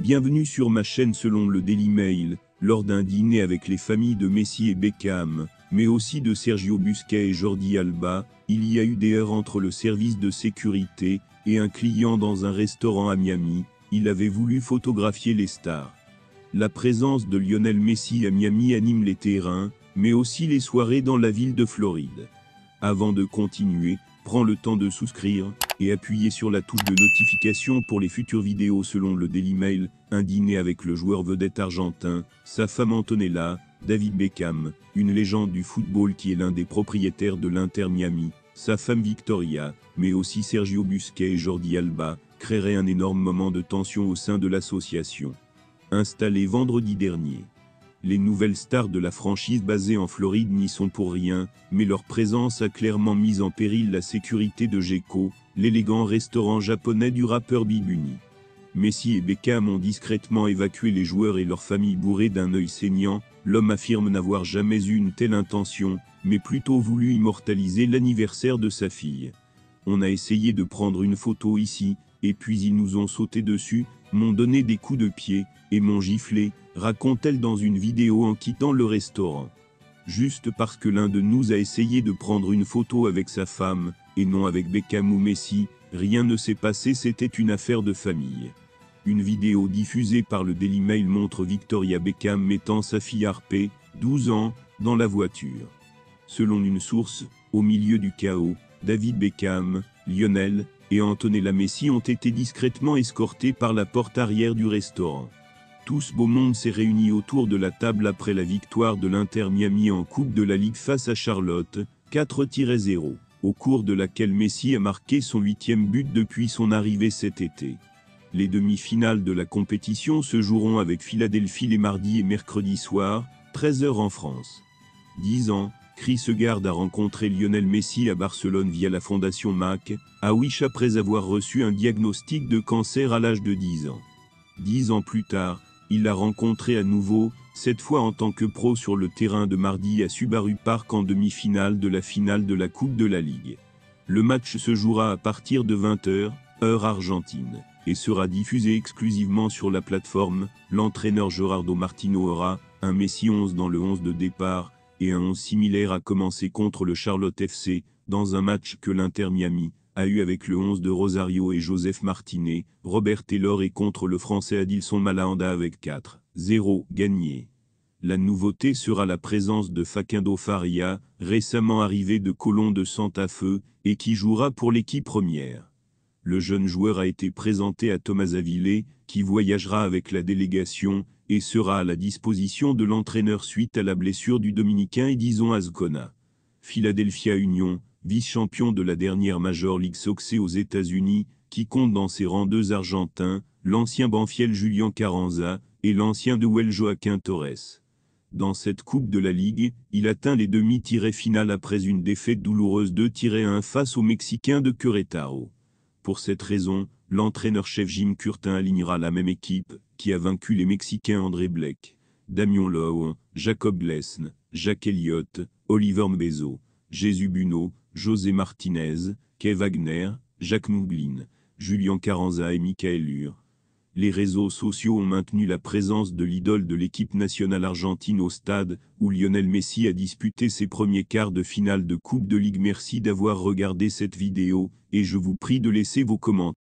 Bienvenue sur ma chaîne. Selon le Daily Mail, lors d'un dîner avec les familles de Messi et Beckham, mais aussi de Sergio Busquets et Jordi Alba, il y a eu des heurts entre le service de sécurité et un client dans un restaurant à Miami. Il avait voulu photographier les stars. La présence de Lionel Messi à Miami anime les terrains, mais aussi les soirées dans la ville de Floride. Avant de continuer, prends le temps de souscrire et appuyer sur la touche de notification pour les futures vidéos. Selon le Daily Mail, un dîner avec le joueur vedette argentin, sa femme Antonella, David Beckham, une légende du football qui est l'un des propriétaires de l'Inter Miami, sa femme Victoria, mais aussi Sergio Busquets et Jordi Alba, créerait un énorme moment de tension au sein de l'association. Installé vendredi dernier. Les nouvelles stars de la franchise basée en Floride n'y sont pour rien, mais leur présence a clairement mis en péril la sécurité de Gekko, l'élégant restaurant japonais du rappeur Bibuni. Messi et Beckham ont discrètement évacué les joueurs et leurs familles bourrés d'un œil saignant. L'homme affirme n'avoir jamais eu une telle intention, mais plutôt voulu immortaliser l'anniversaire de sa fille. On a essayé de prendre une photo ici, et puis ils nous ont sauté dessus, m'ont donné des coups de pied, et m'ont giflé, raconte-t-elle dans une vidéo en quittant le restaurant. Juste parce que l'un de nous a essayé de prendre une photo avec sa femme, et non avec Beckham ou Messi, rien ne s'est passé, c'était une affaire de famille. Une vidéo diffusée par le Daily Mail montre Victoria Beckham mettant sa fille Harper, 12 ans, dans la voiture. Selon une source, au milieu du chaos, David Beckham, Lionel et Antonella Messi ont été discrètement escortés par la porte arrière du restaurant. Tout ce beau monde s'est réuni autour de la table après la victoire de l'Inter Miami en Coupe de la Ligue face à Charlotte, 4-0, au cours de laquelle Messi a marqué son 8e but depuis son arrivée cet été. Les demi-finales de la compétition se joueront avec Philadelphie les mardis et mercredis soir, 13h en France. 10 ans, Chris Garde a rencontré Lionel Messi à Barcelone via la fondation Mac, à Wish après avoir reçu un diagnostic de cancer à l'âge de 10 ans. 10 ans plus tard, il l'a rencontré à nouveau, cette fois en tant que pro sur le terrain de mardi à Subaru Park en demi-finale de la finale de la Coupe de la Ligue. Le match se jouera à partir de 20h, heure argentine, et sera diffusé exclusivement sur la plateforme. L'entraîneur Gerardo Martino aura un Messi 11 dans le 11 de départ, et un 11 similaire a commencé contre le Charlotte FC, dans un match que l'Inter Miami a eu avec le 11 de Rosario et Joseph Martinez. Robert Taylor est contre le Français Adilson Malahanda avec 4-0 gagné. La nouveauté sera la présence de Facundo Faria, récemment arrivé de Colón de Santa Fe, et qui jouera pour l'équipe première. Le jeune joueur a été présenté à Thomas Avilés, qui voyagera avec la délégation, et sera à la disposition de l'entraîneur suite à la blessure du Dominicain Edison Azcona. Philadelphia Union, vice-champion de la dernière Major League Soccer aux États-Unis, qui compte dans ses rangs 2 Argentins, l'ancien Banfield Julian Carranza, et l'ancien Duel Joaquin Torres. Dans cette Coupe de la Ligue, il atteint les demi-finales après une défaite douloureuse 2-1 face aux Mexicains de Querétaro. Pour cette raison, l'entraîneur-chef Jim Curtin alignera la même équipe, qui a vaincu les Mexicains André Blake, Damian Lowe, Jacob Glesne, Jacques Elliott, Oliver Mbezo, Jésus Buno, José Martinez, Kay Wagner, Jacques Mouglin, Julian Carranza et Michael Lure. Les réseaux sociaux ont maintenu la présence de l'idole de l'équipe nationale argentine au stade, où Lionel Messi a disputé ses premiers quarts de finale de Coupe de Ligue. Merci d'avoir regardé cette vidéo, et je vous prie de laisser vos commentaires.